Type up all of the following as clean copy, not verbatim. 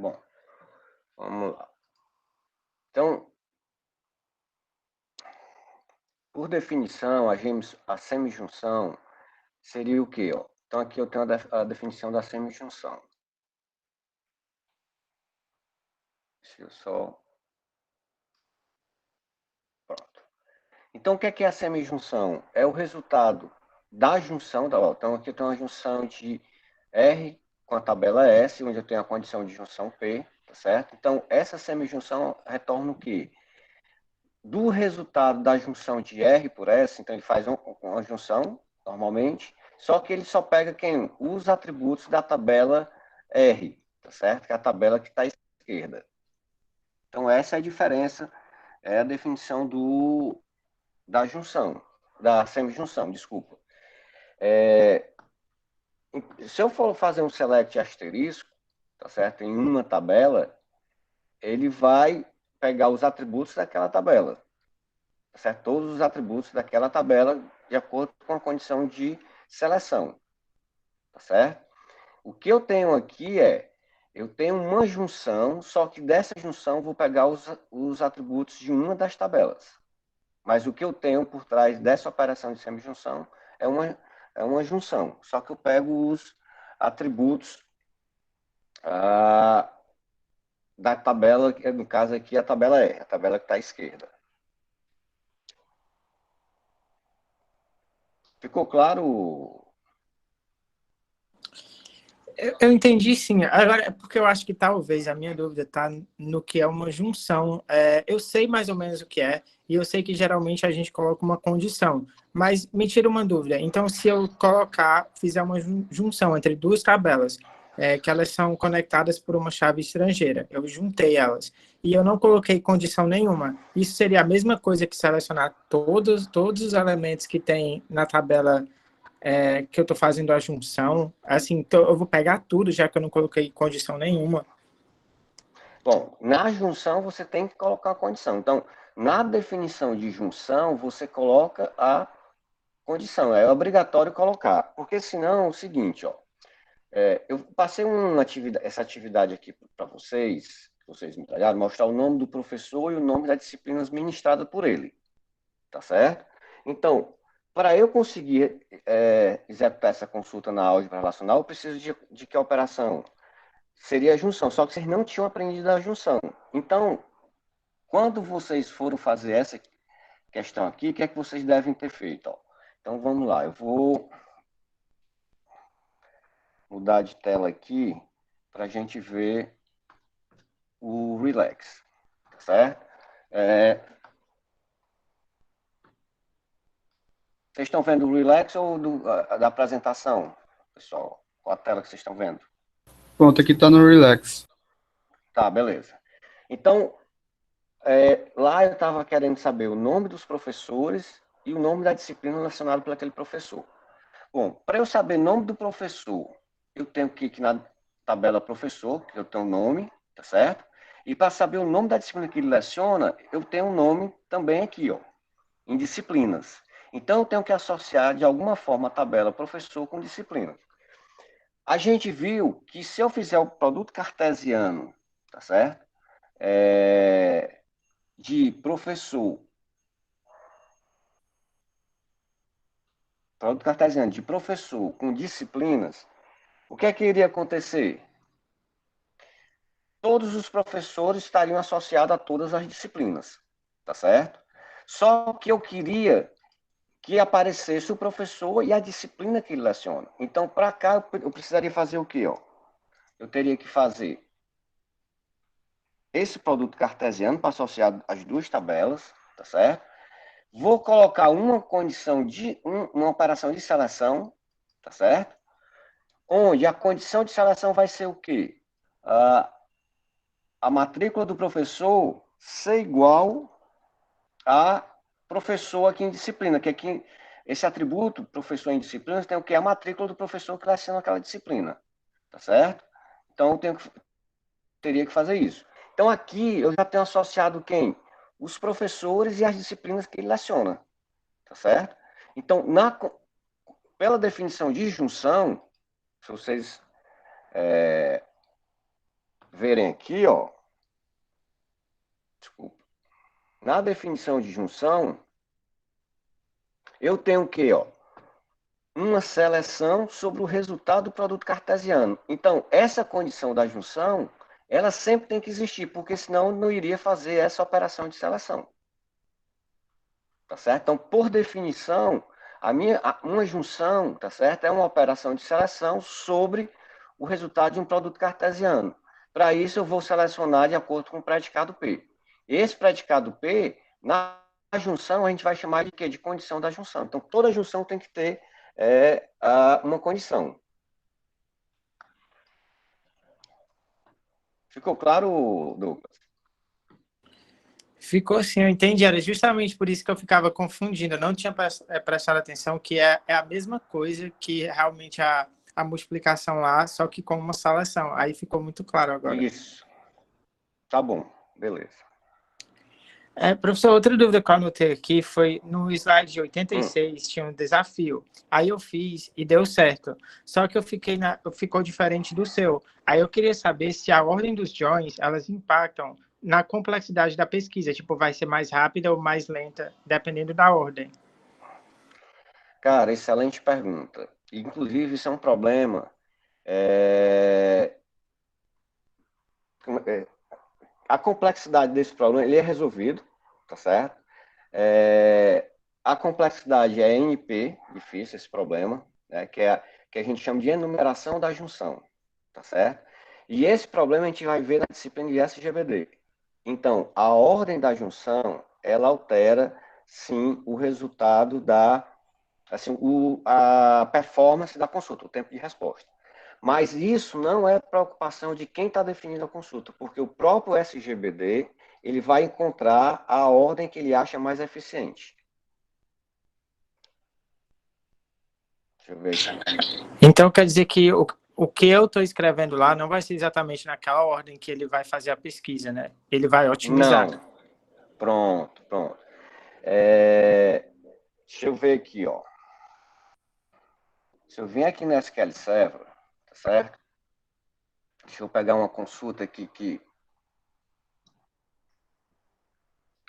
Bom, vamos lá. Então, por definição, a semijunção seria o quê? Ó? Então, aqui eu tenho a definição da semijunção. Deixa eu só... Pronto. Então, o que é a semijunção? É o resultado da junção. Então, aqui eu tenho uma junção de R com a tabela S, onde eu tenho a condição de junção P, tá certo? Então, essa semijunção retorna o quê? Do resultado da junção de R por S, então ele faz uma junção, normalmente, só que ele só pega quem? Os atributos da tabela R, tá certo? Que é a tabela que está à esquerda. Então, essa é a diferença, é a definição da junção, da semijunção, desculpa. Se eu for fazer um select asterisco, tá certo? Em uma tabela, ele vai pegar os atributos daquela tabela, tá certo? Todos os atributos daquela tabela de acordo com a condição de seleção, tá certo? O que eu tenho aqui eu tenho uma junção, só que dessa junção eu vou pegar os atributos de uma das tabelas. Mas o que eu tenho por trás dessa operação de semijunção é uma junção, só que eu pego os atributos da tabela, que no caso aqui a tabela a tabela que está à esquerda. Ficou claro? Eu entendi, sim. Agora, é porque eu acho que talvez a minha dúvida está no que é uma junção. Eu sei mais ou menos o que é, e eu sei que geralmente a gente coloca uma condição. Mas me tira uma dúvida. Então, se eu fizer uma junção entre duas tabelas, que elas são conectadas por uma chave estrangeira, eu juntei elas, e eu não coloquei condição nenhuma, isso seria a mesma coisa que selecionar todos os elementos que tem na tabela que eu estou fazendo a junção, assim, então eu vou pegar tudo, já que eu não coloquei condição nenhuma. Bom, na junção você tem que colocar a condição. Então, na definição de junção, você coloca a condição. É obrigatório colocar. Porque senão é o seguinte, ó. Eu passei essa atividade aqui para vocês me entregaram, mostrar o nome do professor e o nome da disciplina ministrada por ele. Tá certo? Então, para eu conseguir executar essa consulta na álgebra relacional, eu preciso de que operação? Seria a junção, só que vocês não tinham aprendido a junção. Então, quando vocês foram fazer essa questão aqui, o que é que vocês devem ter feito? Ó? Então, vamos lá, eu vou mudar de tela aqui para a gente ver o Relax, tá certo? Vocês estão vendo o Relax ou da apresentação, pessoal? Qual a tela que vocês estão vendo? Pronto, aqui está no Relax. Tá, beleza. Então, lá eu estava querendo saber o nome dos professores e o nome da disciplina relacionada por aquele professor. Bom, para eu saber o nome do professor, eu tenho que ir aqui na tabela professor, que eu tenho o nome, tá certo? E para saber o nome da disciplina que ele leciona, eu tenho um nome também aqui, ó, em disciplinas. Então, eu tenho que associar, de alguma forma, a tabela professor com disciplina. A gente viu que se eu fizer o produto cartesiano, tá certo? De professor, produto cartesiano de professor com disciplinas, o que é que iria acontecer? Todos os professores estariam associados a todas as disciplinas, tá certo? Só que eu queria que aparecesse o professor e a disciplina que ele leciona. Então, para cá, eu precisaria fazer o quê? Ó? Eu teria que fazer esse produto cartesiano para associar as duas tabelas, tá certo? Vou colocar uma condição uma operação de seleção, tá certo? Onde a condição de seleção vai ser o quê? A matrícula do professor ser igual a professor aqui em disciplina, que aqui esse atributo, professor em disciplina, tem o que? A matrícula do professor que leciona aquela disciplina, tá certo? Então, teria que fazer isso. Então, aqui eu já tenho associado quem? Os professores e as disciplinas que ele leciona, tá certo? Então, pela definição de junção, se vocês verem aqui, ó, desculpa, na definição de junção, eu tenho o quê, ó? Uma seleção sobre o resultado do produto cartesiano. Então, essa condição da junção, ela sempre tem que existir, porque senão não iria fazer essa operação de seleção. Tá certo? Então, por definição, uma junção, tá certo? É uma operação de seleção sobre o resultado de um produto cartesiano. Para isso, eu vou selecionar de acordo com o predicado P. Esse predicado P, na junção, a gente vai chamar de quê? De condição da junção. Então, toda junção tem que ter uma condição. Ficou claro, Douglas? Ficou assim, eu entendi. Era justamente por isso que eu ficava confundindo. Eu não tinha prestado atenção que é a mesma coisa que realmente a multiplicação lá, só que com uma seleção. Aí ficou muito claro agora. Isso. Tá bom, beleza. Professor, outra dúvida que eu anotei aqui foi no slide de 86, tinha um desafio. Aí eu fiz e deu certo. Só que ficou diferente do seu. Aí eu queria saber se a ordem dos joins, elas impactam na complexidade da pesquisa. Tipo, vai ser mais rápida ou mais lenta, dependendo da ordem. Cara, excelente pergunta. Inclusive, isso é um problema. A complexidade desse problema ele é resolvido, tá certo? A complexidade é NP, difícil esse problema, né, que a gente chama de enumeração da junção, tá certo? E esse problema a gente vai ver na disciplina de SGBD. Então, a ordem da junção, ela altera, sim, o resultado assim, a performance da consulta, o tempo de resposta. Mas isso não é preocupação de quem está definindo a consulta, porque o próprio SGBD ele vai encontrar a ordem que ele acha mais eficiente. Deixa eu ver aqui. Então, quer dizer que o que eu estou escrevendo lá não vai ser exatamente naquela ordem que ele vai fazer a pesquisa, né? Ele vai otimizar. Não. Pronto. Deixa eu ver aqui, ó. Se eu vim aqui no SQL Server, tá certo? Deixa eu pegar uma consulta aqui que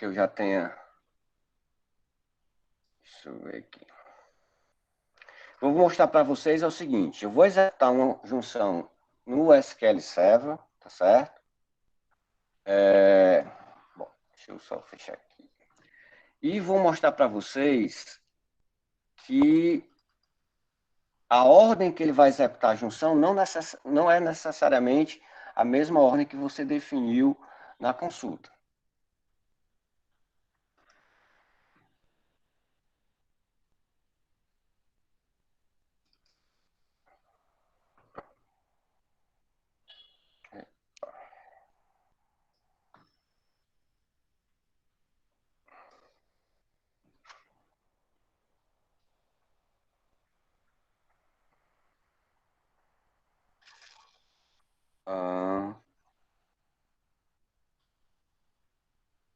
eu já tenha. Deixa eu ver aqui. Eu vou mostrar para vocês é o seguinte: eu vou executar uma junção no SQL Server, tá certo? Bom, deixa eu só fechar aqui. E vou mostrar para vocês que a ordem que ele vai executar a junção não é necessariamente a mesma ordem que você definiu na consulta.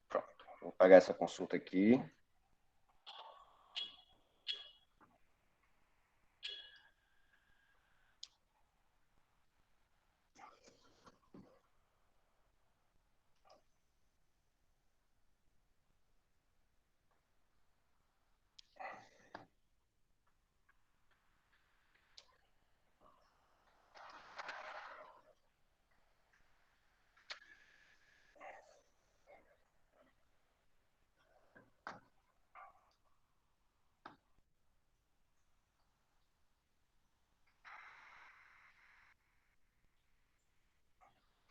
Pronto, vou pegar essa consulta aqui.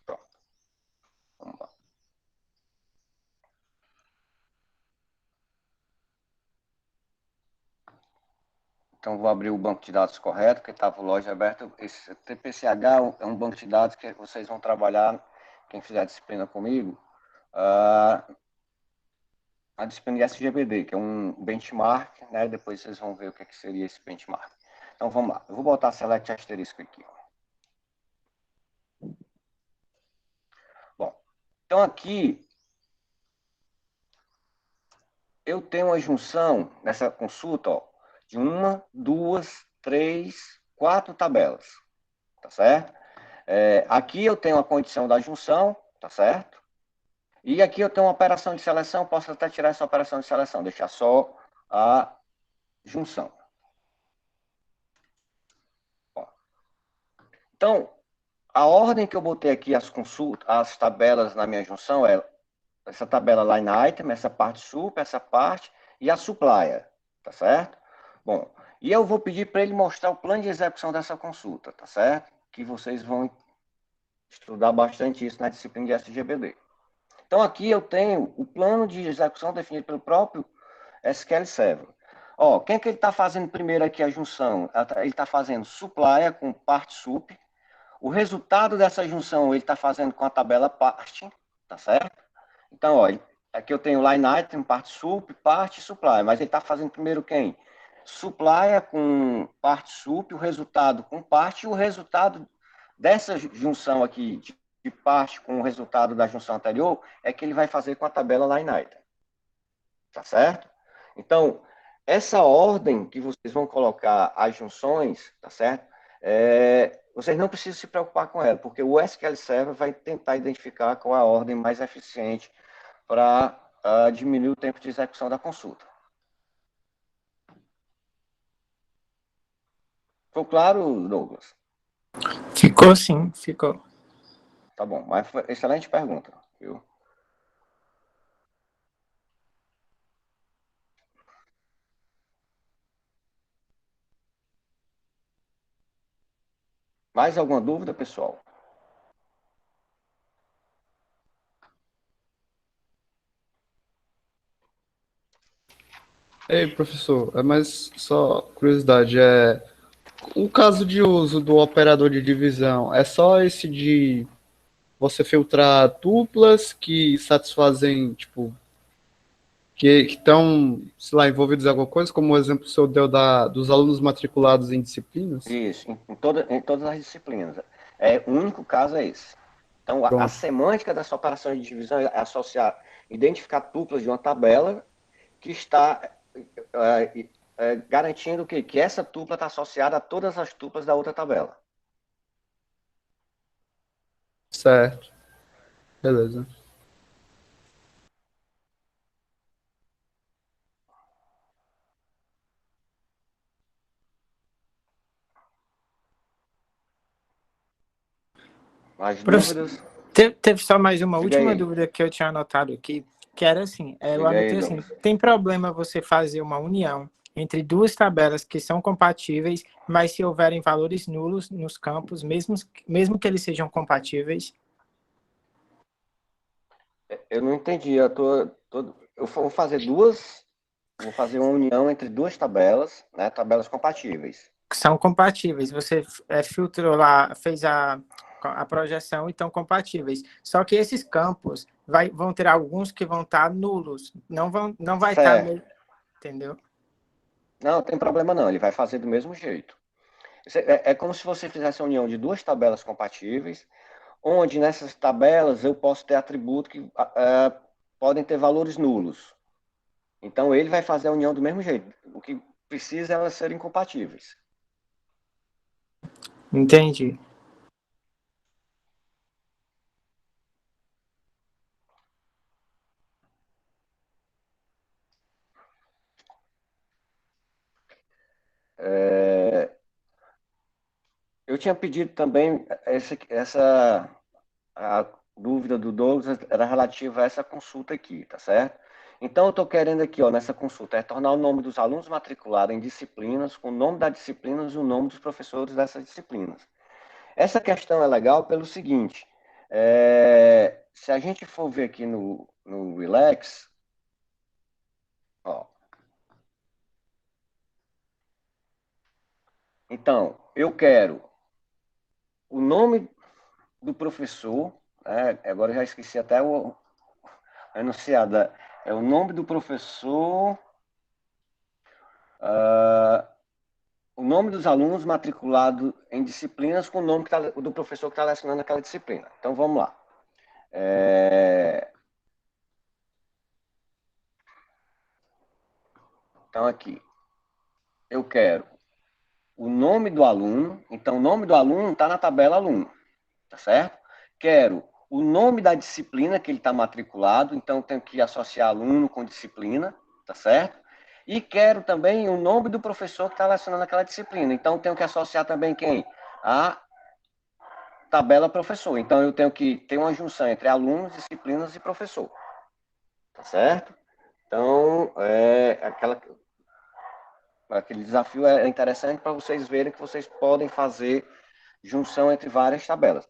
Pronto, vamos lá. Então, vou abrir o banco de dados correto, que estava o loja aberto. Esse TPCH é um banco de dados que vocês vão trabalhar, quem fizer a disciplina comigo, a disciplina de SGBD, que é um benchmark, né? Depois vocês vão ver o que seria esse benchmark. Então, vamos lá. Eu vou botar select asterisco aqui. Ó. Bom, então aqui eu tenho uma junção nessa consulta, ó, de 1, 2, 3, 4 tabelas, tá certo? Aqui eu tenho a condição da junção, tá certo? E aqui eu tenho uma operação de seleção, posso até tirar essa operação de seleção, deixar só a junção. Ó. Então, a ordem que eu botei aqui as tabelas na minha junção é essa tabela line item, essa parte sup, essa parte e a supplier, tá certo? Bom, e eu vou pedir para ele mostrar o plano de execução dessa consulta, tá certo? Que vocês vão estudar bastante isso na disciplina de SGBD. Então, aqui eu tenho o plano de execução definido pelo próprio SQL Server. Ó, quem é que ele está fazendo primeiro aqui a junção? Ele está fazendo supplier com parte sup. O resultado dessa junção ele está fazendo com a tabela parte, tá certo? Então, ó, aqui eu tenho line item, parte sup, parte supplier, mas ele está fazendo primeiro quem? Supplier com parte sup, o resultado com parte, e o resultado dessa junção aqui de parte com o resultado da junção anterior é que ele vai fazer com a tabela line item. Tá certo? Então, essa ordem que vocês vão colocar as junções, tá certo? Vocês não precisam se preocupar com ela, porque o SQL Server vai tentar identificar qual é a ordem mais eficiente para diminuir o tempo de execução da consulta. Ficou claro, Douglas? Ficou sim, ficou. Tá bom, mas foi excelente pergunta, viu? Mais alguma dúvida, pessoal? Ei, professor, mas só curiosidade, o caso de uso do operador de divisão é só esse de você filtrar tuplas que satisfazem, tipo, que estão, sei lá, envolvidos em alguma coisa, como o exemplo que o senhor deu dos alunos matriculados em disciplinas? Isso, em todas as disciplinas. O único caso é esse. Então, a Pronto, semântica dessa operação de divisão é associar, identificar tuplas de uma tabela que está garantindo que essa tupla está associada a todas as tuplas da outra tabela. certo, beleza. Mais Professor, dúvidas? teve só mais uma Diga última aí. dúvida que eu tinha anotado aqui, que era assim, eu Diga aí, anotei assim, Douglas. tem problema você fazer uma união entre duas tabelas que são compatíveis, mas se houverem valores nulos nos campos, mesmo que eles sejam compatíveis? Eu não entendi. Eu vou fazer vou fazer uma união entre duas tabelas, né, tabelas compatíveis. São compatíveis. Você filtrou lá, fez a projeção e estão compatíveis. Só que esses campos vão ter alguns que vão estar nulos. Não vai estar, Certo. entendeu? Não, tem problema não. Ele vai fazer do mesmo jeito. É como se você fizesse a união de duas tabelas compatíveis, onde nessas tabelas eu posso ter atributos que podem ter valores nulos. Então ele vai fazer a união do mesmo jeito. O que precisa é elas serem compatíveis. Entendi. Eu tinha pedido também essa a dúvida do Douglas era relativa a essa consulta aqui, tá certo? Então, eu estou querendo aqui, ó, nessa consulta, tornar o nome dos alunos matriculados em disciplinas, com o nome das disciplinas e o nome dos professores dessas disciplinas. Essa questão é legal pelo seguinte, se a gente for ver aqui no Relax, ó, então, eu quero o nome do professor, agora eu já esqueci até a enunciada, é o nome do professor, o nome dos alunos matriculados em disciplinas com o nome do professor que está lecionando aquela disciplina. Então, vamos lá. Então, aqui, eu quero o nome do aluno. Então, o nome do aluno está na tabela aluno. tá certo? Quero o nome da disciplina que ele está matriculado, então tenho que associar aluno com disciplina, tá certo? E quero também o nome do professor que está lecionando aquela disciplina, então tenho que associar também quem? A tabela professor. Então eu tenho que ter uma junção entre alunos, disciplinas e professor, tá certo? Então, aquele desafio é interessante para vocês verem que vocês podem fazer junção entre várias tabelas.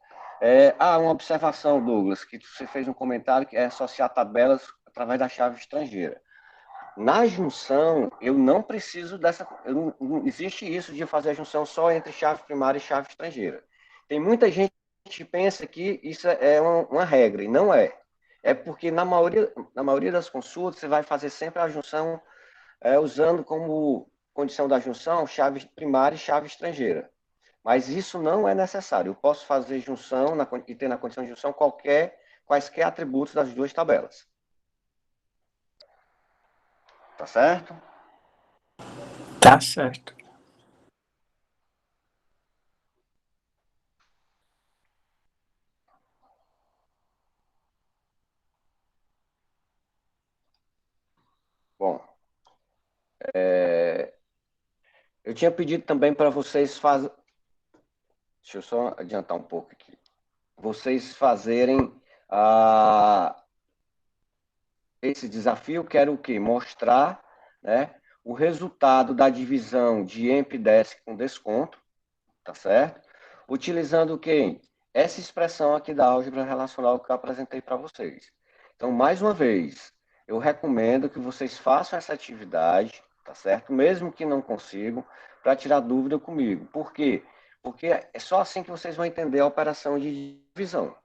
Uma observação, Douglas, que você fez um comentário que é associar tabelas através da chave estrangeira. Na junção, eu não preciso dessa. Não existe isso de fazer a junção só entre chave primária e chave estrangeira. Tem muita gente que pensa que isso é uma regra, e não é. É porque na maioria das consultas você vai fazer sempre a junção usando como condição da junção chave primária e chave estrangeira. Mas isso não é necessário. Eu posso fazer junção e ter na condição de junção quaisquer atributos das duas tabelas. Tá certo? Tá certo. Bom, eu tinha pedido também para vocês fazerem. Deixa eu só adiantar um pouco aqui. Vocês fazerem esse desafio, quero o quê? Mostrar, né, o resultado da divisão de EMP10 com desconto, tá certo? Utilizando o quê? Essa expressão aqui da álgebra relacional que eu apresentei para vocês. Então, mais uma vez, eu recomendo que vocês façam essa atividade, tá certo? Mesmo que não consigam, para tirar dúvida comigo. Por quê? Porque é só assim que vocês vão entender a operação de divisão,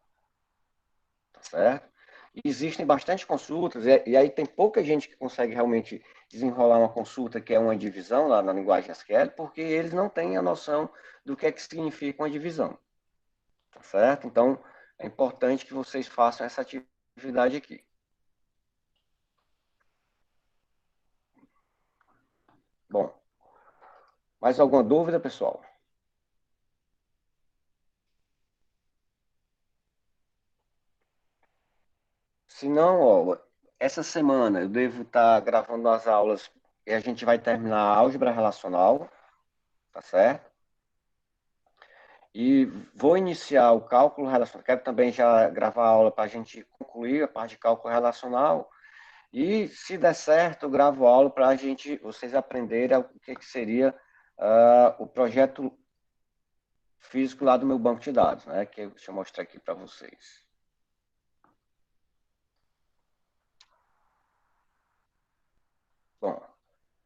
tá certo? E existem bastante consultas, e aí tem pouca gente que consegue realmente desenrolar uma consulta que é uma divisão lá na linguagem SQL, porque eles não têm a noção do que é que significa uma divisão, tá certo? Então, é importante que vocês façam essa atividade aqui. Bom, mais alguma dúvida, pessoal? Se não, ó, essa semana eu devo estar gravando as aulas e a gente vai terminar a álgebra relacional, tá certo? E vou iniciar o cálculo relacional. Quero também já gravar a aula para a gente concluir a parte de cálculo relacional. E, se der certo, eu gravo a aula para vocês aprenderem o que seria o projeto físico lá do meu banco de dados, né? Deixa eu mostrar aqui para vocês. Bom,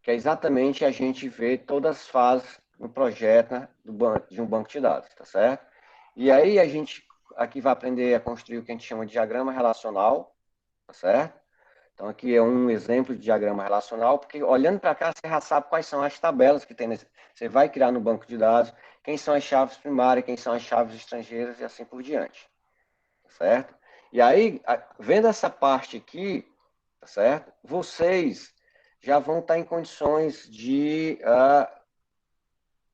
que é exatamente a gente ver todas as fases do projeto, né, de um banco de dados, tá certo? E aí a gente aqui vai aprender a construir o que a gente chama de diagrama relacional, tá certo? Então aqui é um exemplo de diagrama relacional, porque olhando para cá você já sabe quais são as tabelas que tem você vai criar no banco de dados, quem são as chaves primárias, quem são as chaves estrangeiras e assim por diante, tá certo? E aí, vendo essa parte aqui, tá certo? Vocês já vão estar em condições de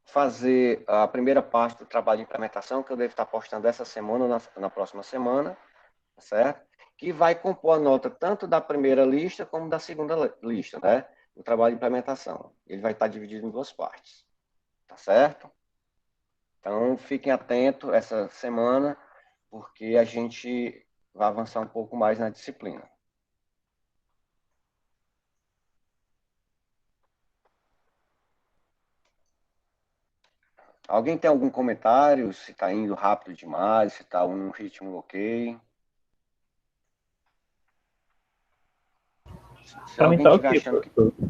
fazer a primeira parte do trabalho de implementação, que eu devo estar postando essa semana ou na próxima semana, tá certo? Que vai compor a nota tanto da primeira lista como da segunda lista, né? O trabalho de implementação. Ele vai estar dividido em duas partes, tá certo? Então, fiquem atentos essa semana, porque a gente vai avançar um pouco mais na disciplina. Alguém tem algum comentário? Se está indo rápido demais, se está num ritmo ok? Se Pra mim alguém tá estiver ok, achando que... professor.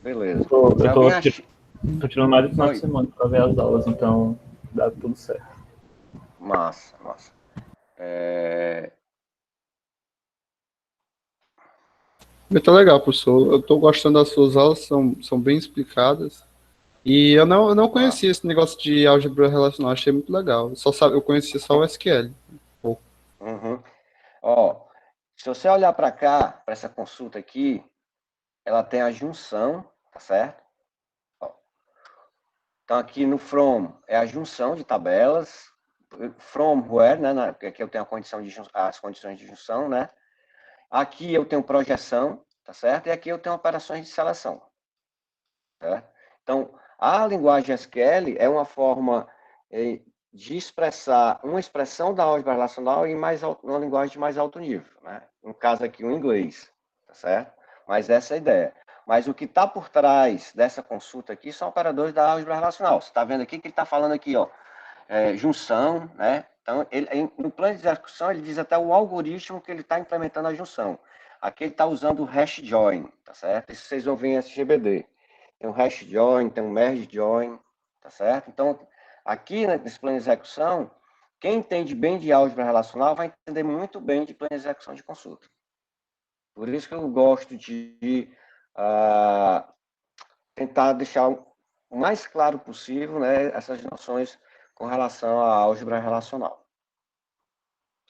Beleza. Eu Se alguém tô tirando mais do final de Oi. semana pra ver as aulas, então dá tudo certo. Massa, massa. Muito legal, professor. Eu estou gostando das suas aulas, são bem explicadas. E eu não conhecia esse negócio de álgebra relacional, achei muito legal. Eu conhecia só o SQL. Uhum. Ó, se você olhar para cá, para essa consulta aqui, ela tem a junção, tá certo? Ó. Então, aqui no From é a junção de tabelas, from where, né? Porque aqui eu tenho as condições de junção, né? Aqui eu tenho projeção, tá certo? E aqui eu tenho operações de seleção, certo? Então, a linguagem SQL é uma forma de expressar uma expressão da álgebra relacional em uma linguagem de mais alto nível, né? No caso aqui, o inglês, tá certo? Mas essa é a ideia. Mas o que está por trás dessa consulta aqui são operadores da álgebra relacional. Você está vendo aqui que ele está falando aqui, ó, junção, né? Então, no plano de execução, ele diz até o algoritmo que ele está implementando a junção. Aqui ele está usando o hash join, tá certo? Isso vocês vão ver em SGBD. Tem um hash join, tem um merge join, tá certo? Então, aqui nesse plano de execução, quem entende bem de álgebra relacional vai entender muito bem de plano de execução de consulta. Por isso que eu gosto de tentar deixar o mais claro possível, né, essas noções com relação à álgebra relacional.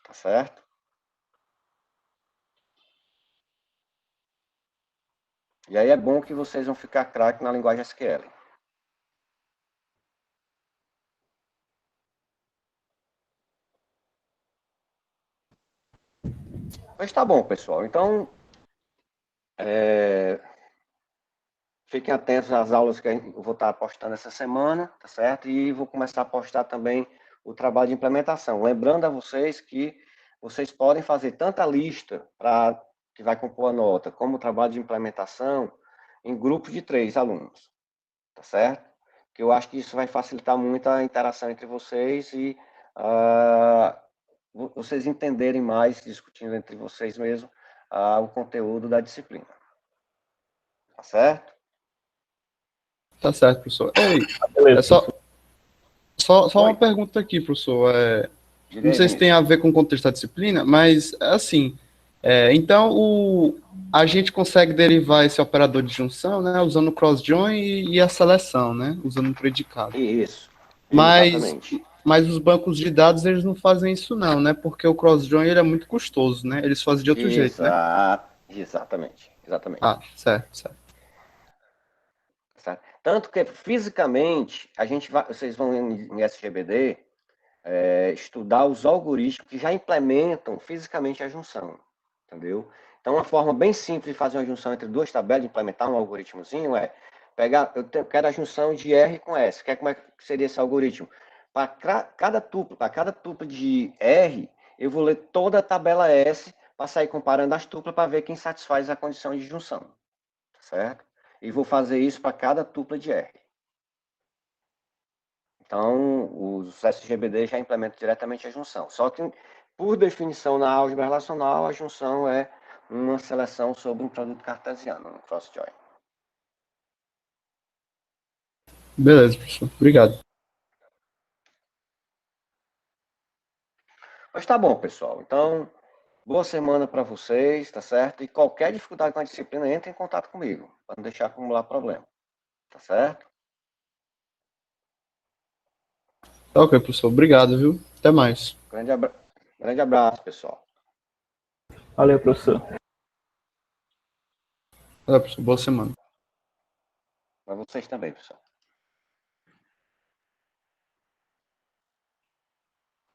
Tá certo? E aí é bom que vocês vão ficar craque na linguagem SQL. Mas tá bom, pessoal. Então, fiquem atentos às aulas que eu vou estar postando essa semana, tá certo? E vou começar a postar também o trabalho de implementação. Lembrando a vocês que vocês podem fazer tanto a lista que vai compor a nota, como o trabalho de implementação em grupos de 3 alunos, tá certo? Que eu acho que isso vai facilitar muito a interação entre vocês e vocês entenderem mais, discutindo entre vocês mesmo, o conteúdo da disciplina. Tá certo? Tá certo, professor. Ei, Beleza. só uma Oi. pergunta aqui, professor. Não Direito, sei se tem a ver com o contexto da disciplina, mas assim, então a gente consegue derivar esse operador de junção, né, usando o cross-join e a seleção, né, usando o predicado. Isso, Mas, exatamente. mas os bancos de dados, eles não fazem isso não, né, porque o cross-join ele é muito custoso, né, eles fazem de outro jeito, né? Exatamente. Ah, certo. Tá? Tanto que fisicamente, vocês vão em SGBD estudar os algoritmos que já implementam fisicamente a junção, entendeu? Então, uma forma bem simples de fazer uma junção entre duas tabelas, de implementar um algoritmozinho, quero a junção de R com S. Como é que seria esse algoritmo? Para cada tupla de R, eu vou ler toda a tabela S para sair comparando as tuplas para ver quem satisfaz a condição de junção, certo? E vou fazer isso para cada tupla de R. Então, os SGBD já implementam diretamente a junção. Só que, por definição, na álgebra relacional, a junção é uma seleção sobre um produto cartesiano, um cross-join. Beleza, professor. Obrigado. Mas tá bom, pessoal. Então, boa semana para vocês, tá certo? E qualquer dificuldade com a disciplina, entre em contato comigo, para não deixar acumular problema. Tá certo? Tá ok, professor. Obrigado, viu? Até mais. Grande abraço, pessoal. Valeu, professor. Valeu, professor. Boa semana. Para vocês também, pessoal.